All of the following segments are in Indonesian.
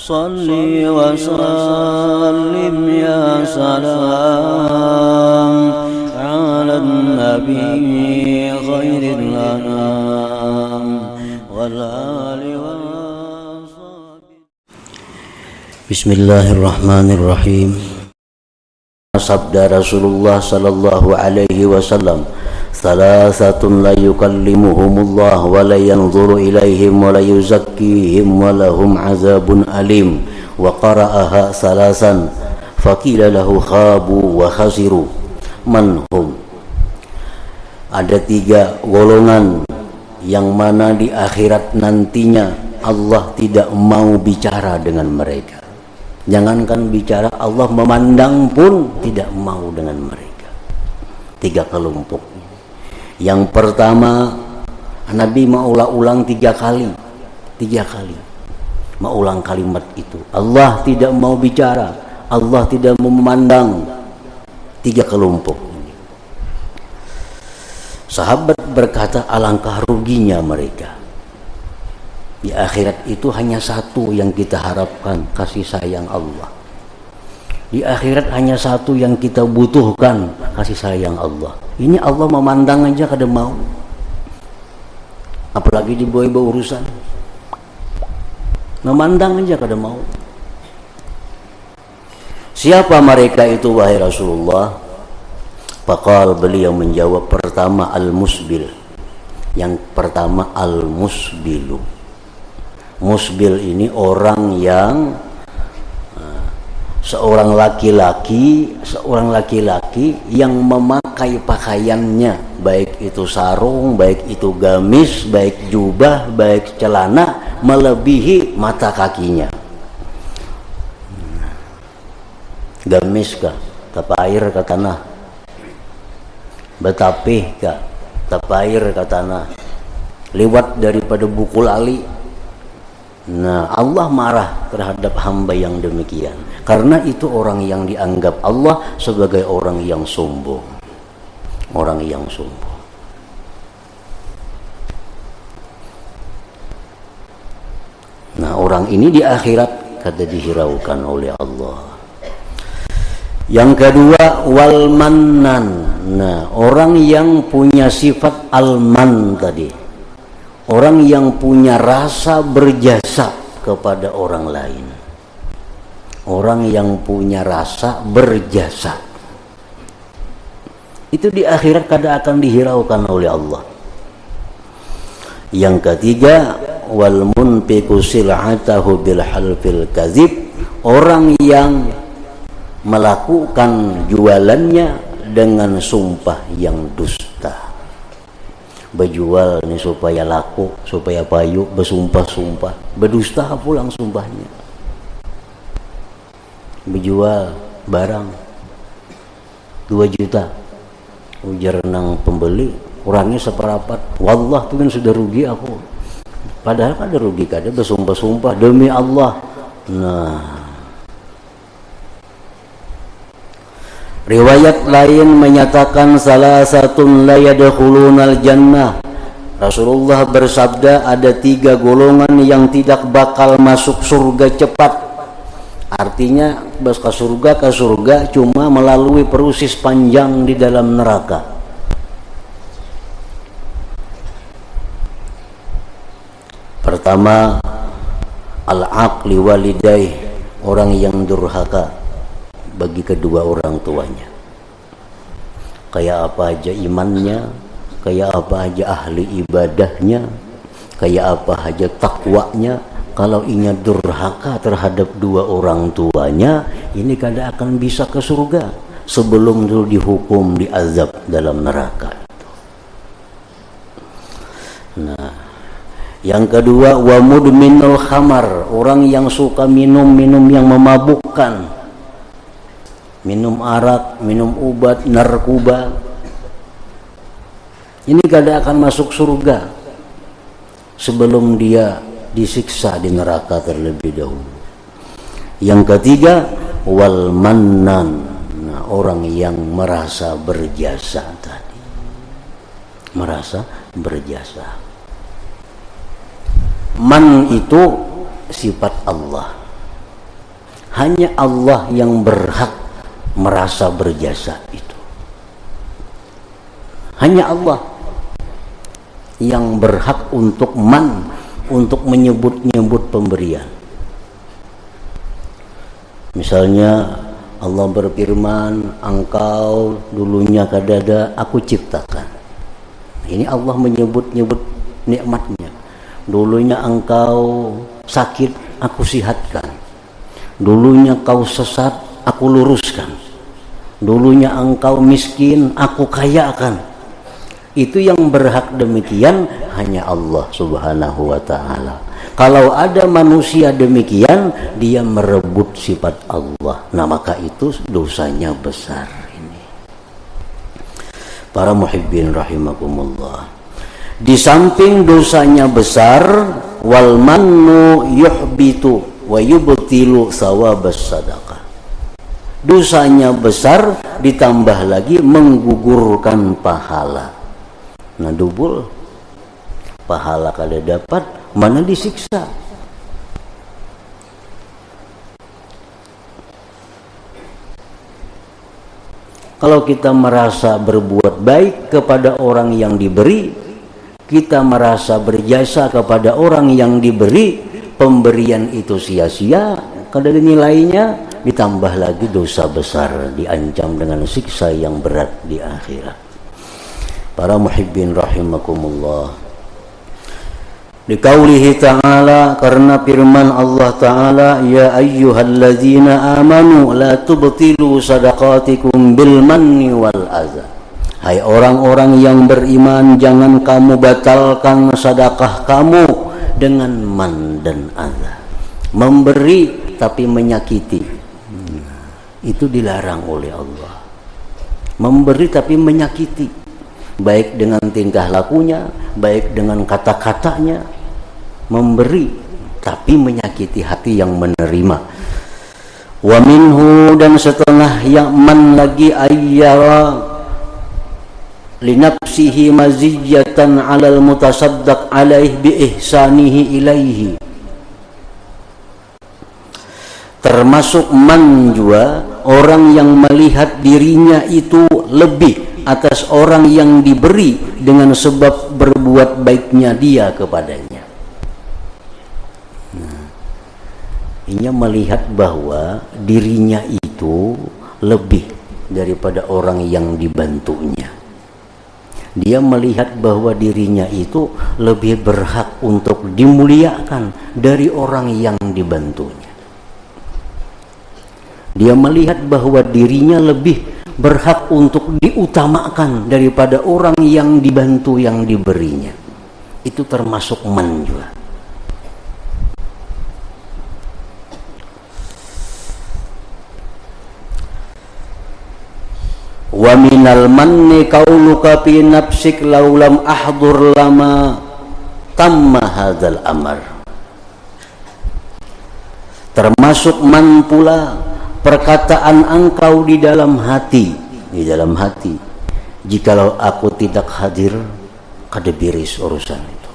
Salli wa sallim ya salam ala nabi khairil anam wal ali wa sahbihi. Bismillahirrahmanirrahim. Sabda Rasulullah sallallahu alaihi wasallam, salasatun la yukallimuhumullah wa la yanzuru ilaihim wa la yuzakkihim wa lahum azabun alim. Wa qara'aha salasan faqila lahu khabu wa khasiru man hum. Ada tiga golongan yang mana di akhirat nantinya Allah tidak mau bicara dengan mereka. Jangankan bicara, Allah memandang pun tidak mau dengan mereka. Tiga kelompok. Yang pertama, Nabi mau ulang tiga kali. Mau ulang kalimat itu. Allah tidak mau bicara, Allah tidak mau memandang. Tiga kelompok ini. Sahabat berkata, alangkah ruginya mereka. Di akhirat itu hanya satu yang kita harapkan, kasih sayang Allah. Di akhirat hanya satu yang kita butuhkan, kasih sayang Allah. Ini Allah memandang aja kada mau, apalagi dibawa-bawa urusan. Memandang aja kada mau. Siapa mereka itu wahai Rasulullah? Faqal, beliau menjawab, pertama al-musbil. Yang pertama al-musbilu. Musbil ini orang yang seorang laki-laki yang memakai pakaiannya, baik itu sarung, baik itu gamis, baik jubah, baik celana, melebihi mata kakinya. Gamis kah? Tapair ke tanah. Betapih kah? Tapair ke tanah. Lewat daripada bukul ali. Nah, Allah marah terhadap hamba yang demikian. Karena itu orang yang dianggap Allah sebagai orang yang sombong. Orang yang sombong. Nah, orang ini di akhirat kada dihiraukan oleh Allah. Yang kedua, wal mannan. Nah, orang yang punya sifat al-man tadi. Orang yang punya rasa berjasa kepada orang lain. Orang yang punya rasa berjasa. Itu di akhirat kada akan dihiraukan oleh Allah. Yang ketiga, wal munfiqu sil'atahu bil halfil kadzib. Orang yang melakukan jualannya dengan sumpah yang dusta. Berjual ini supaya laku, supaya payu, bersumpah-sumpah, berdusta pulang sumpahnya. Berjual barang 2 juta, ujar nang pembeli, kurangnya seperapat. Wallah tuh kan sudah rugi aku. Padahal ada rugi kada, bersumpah-sumpah demi Allah. Nah, riwayat lain menyatakan salasatun la yadkhulunal jannah. Rasulullah bersabda ada 3 golongan yang tidak bakal masuk surga cepat. Artinya ke surga cuma melalui proses panjang di dalam neraka. Pertama, al-aqli walidaih, orang yang durhaka bagi kedua orang tuanya. Kayak apa aja imannya, kayak apa aja ahli ibadahnya, kayak apa aja takwanya, kalau inya durhaka terhadap 2 orang tuanya, ini kada akan bisa ke surga sebelum dulu dihukum, diazab dalam neraka. Nah, yang kedua, wa mudminul khamar, orang yang suka minum-minum yang memabukkan. Minum arak, minum obat, narkoba. Ini kada akan masuk surga sebelum dia disiksa di neraka terlebih dahulu. Yang ketiga, wal mannan, nah, orang yang merasa berjasa tadi. Merasa berjasa. Man itu sifat Allah. Hanya Allah yang berhak merasa berjasa itu. Hanya Allah yang berhak untuk untuk menyebut-nyebut pemberian. Misalnya Allah berfirman, engkau dulunya kadada aku ciptakan. Ini Allah menyebut-nyebut nikmatnya. Dulunya engkau sakit, aku sihatkan. Dulunya kau sesat, aku luruskan. Dulunya engkau miskin, aku kayakan. Itu yang berhak demikian hanya Allah Subhanahu wa ta'ala. Kalau ada manusia demikian, dia merebut sifat Allah. Nah, maka itu dosanya besar ini. Para muhibbin rahimakumullah. Di samping dosanya besar, wal mannu yuhbitu wa yubtilu thawabas sadaqah. Dosanya besar ditambah lagi menggugurkan pahala. Nah, double pahala kada dapat, mana disiksa. Kalau kita merasa berbuat baik kepada orang yang diberi, kita merasa berjasa kepada orang yang diberi, pemberian itu sia-sia, kada ada nilainya, ditambah lagi dosa besar, diancam dengan siksa yang berat di akhirat. Para muhibbin rahimakumullah. Di qaulihi ta'ala, karena firman Allah Ta'ala, ya ayyuhalladzina amanu la tubtilu sadaqatikum bil manni wal adza. Hai orang-orang yang beriman, jangan kamu batalkan sedekah kamu dengan man dan adza. Memberi tapi menyakiti, itu dilarang oleh Allah. Memberi tapi menyakiti, baik dengan tingkah lakunya, baik dengan kata-katanya. Memberi tapi menyakiti hati yang menerima. Wa minhu, dan setengah yang man lagi, ayyara linafsihi maziyatan 'alal mutasaddaq 'alaih bi ihsanihi ilaihi. Termasuk man juga orang yang melihat dirinya itu lebih atas orang yang diberi dengan sebab berbuat baiknya dia kepadanya. Ia melihat bahwa dirinya itu lebih daripada orang yang dibantunya. Dia melihat bahwa dirinya itu lebih berhak untuk dimuliakan dari orang yang dibantunya. Dia melihat bahwa dirinya lebih berhak untuk diutamakan daripada orang yang dibantu, yang diberinya. Itu termasuk man juga. Wa minal manni qauluka fi nafsik law lam ahdur lama tamma hadzal amr. Termasuk man pula perkataan engkau di dalam hati, jikalau aku tidak hadir, kada beres urusan itu.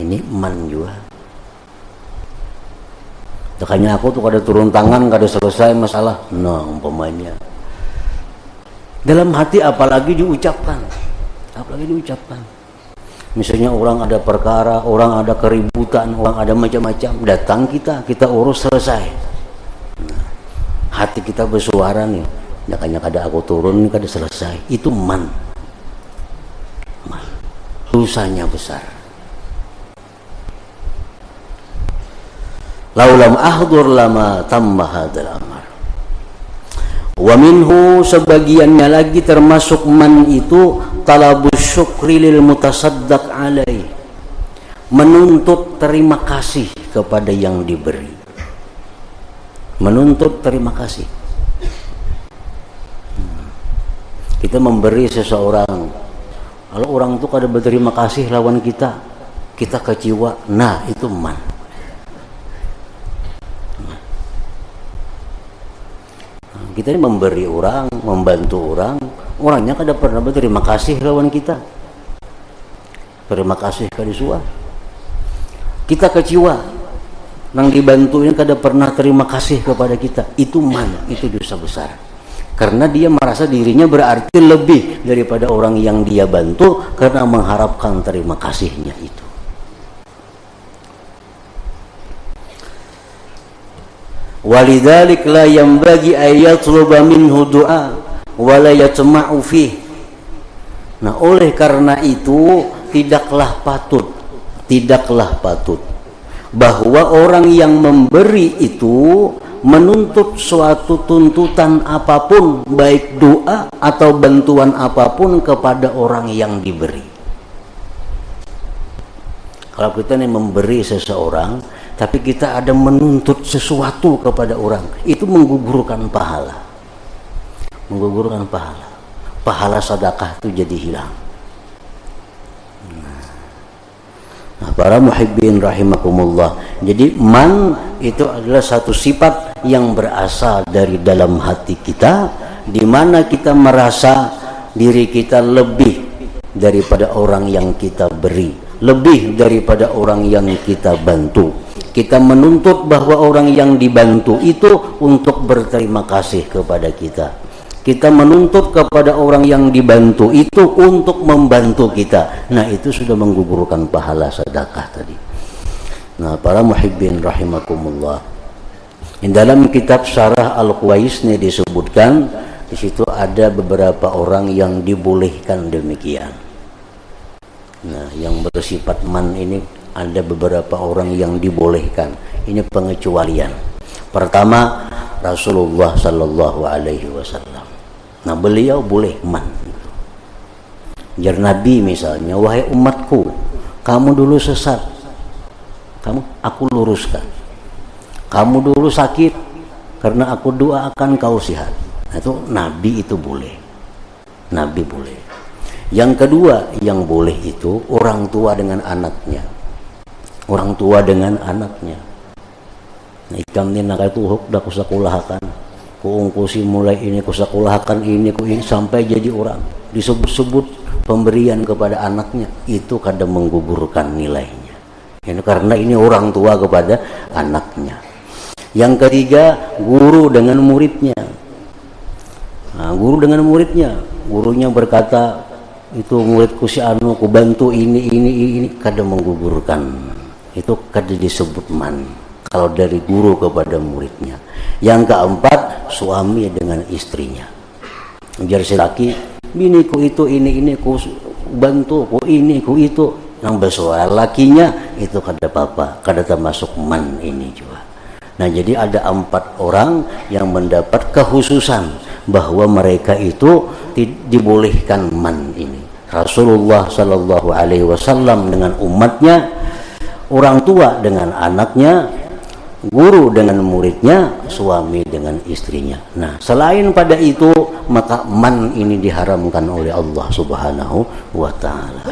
Ini man juga. Makanya aku tuh kada turun tangan, kada selesai masalah. Nah, umpamanya dalam hati, apalagi diucapkan. Misalnya orang ada perkara, orang ada keributan, orang ada macam-macam, datang kita urus selesai. Nah, hati kita bersuara nih, makanya kada aku turun, kada selesai. Itu man. Dosanya besar. Laulam ahdur lama tamma hadzal amr. Wa minhu, sebagiannya lagi termasuk man itu, talabus syukri lil mutasaddaq alaih, menuntut terima kasih kepada yang diberi. Menuntut terima kasih. Kita memberi seseorang, kalau orang itu kada berterima kasih lawan kita kecewa. Nah, itu man. Kita ini memberi orang, membantu orang, orangnya kada pernah berterima kasih lawan kita. Terima kasih kada suah. Kita kecewa. Nang dibantu ini kada pernah terima kasih kepada kita, itu man, itu dosa besar. Karena dia merasa dirinya berarti lebih daripada orang yang dia bantu karena mengharapkan terima kasihnya itu. Walidzalik la yanbaghi ayatluba minhu du'a wa la yatma'u fih. Nah, oleh karena itu tidaklah patut bahwa orang yang memberi itu menuntut suatu tuntutan apapun, baik doa atau bantuan apapun kepada orang yang diberi. Kalau kita nih memberi seseorang, tapi kita ada menuntut sesuatu kepada orang, itu menggugurkan pahala. Menggugurkan pahala. Pahala sedekah itu jadi hilang. Nah, para muhibbin rahimakumullah. Jadi man itu adalah satu sifat yang berasal dari dalam hati kita, di mana kita merasa diri kita lebih daripada orang yang kita beri, lebih daripada orang yang kita bantu. Kita menuntut bahwa orang yang dibantu itu untuk berterima kasih kepada kita. Kita menuntut kepada orang yang dibantu itu untuk membantu kita. Nah, itu sudah menggugurkan pahala sedekah tadi. Nah, para muhibbin rahimakumullah. Di dalam kitab Syarah Al-Quwaisni disebutkan, di situ ada beberapa orang yang dibolehkan demikian. Nah, yang bersifat man ini ada beberapa orang yang dibolehkan. Ini pengecualian. Pertama, Rasulullah Sallallahu Alaihi Wasallam. Nah, beliau boleh man. Jar Nabi misalnya, wahai umatku, kamu dulu sesat, aku luruskan. Kamu dulu sakit, karena aku doakan kau sehat. Nah, itu Nabi itu boleh. Nabi boleh. Yang kedua yang boleh itu orang tua dengan anaknya. Orang tua dengan anaknya. Nah, ikam ni nakal tuhuk dah kusakulahkan. Kuungkusi mulai ini kusakulahkan ini sampai jadi orang. Disebut-sebut pemberian kepada anaknya, itu kadang menggugurkan nilainya. Ini karena ini orang tua kepada anaknya. Yang ketiga, guru dengan muridnya. Nah, guru dengan muridnya, gurunya berkata, itu muridku si anu, ku bantu ini kadang menggugurkan. Itu kadang disebut man kalau dari guru kepada muridnya. Yang keempat, suami dengan istrinya. Jar si laki, biniku itu ini ku bantu, ku ini ku itu. Yang bersuara lakinya itu kada apa-apa, kada termasuk man ini juga. Nah, jadi ada 4 orang yang mendapat kekhususan bahwa mereka itu dibolehkan man ini. Rasulullah Sallallahu Alaihi Wasallam dengan umatnya, orang tua dengan anaknya, guru dengan muridnya, suami dengan istrinya. Nah, selain pada itu, maka man ini diharamkan oleh Allah Subhanahu wa Ta'ala.